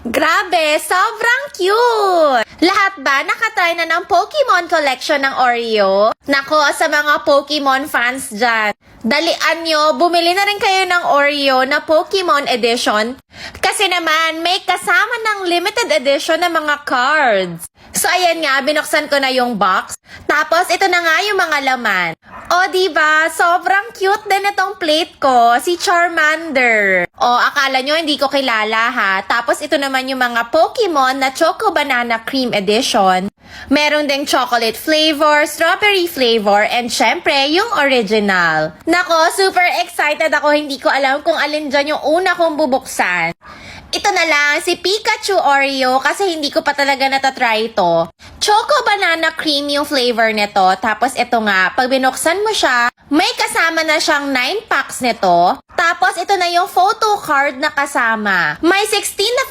Grabe, sobrang cute! Lahat ba nakatry na ng Pokemon collection ng Oreo? Nako, sa mga Pokemon fans dyan, dalian nyo, bumili na rin kayo ng Oreo na Pokemon edition. Kasi naman, may kasama ng limited edition na mga cards. So ayan nga, binuksan ko na yung box. Tapos ito na nga yung mga laman. O diba, sobrang cute din itong plate ko, si Charmander. O akala nyo hindi ko kilala ha. Tapos ito naman yung mga Pokemon na Choco Banana Cream Edition. Meron ding chocolate flavor, strawberry flavor, and syempre yung original. Nako, super excited ako. Hindi ko alam kung alin dyan yung una kong bubuksan. Ito na lang, si Pikachu Oreo kasi hindi ko pa talaga natatry ito. Choco Banana Cream yung flavor nito. Tapos ito nga, pag binuksan mo siya, may kasama na siyang 9 packs nito. Tapos ito na yung photo card na kasama. May 16 na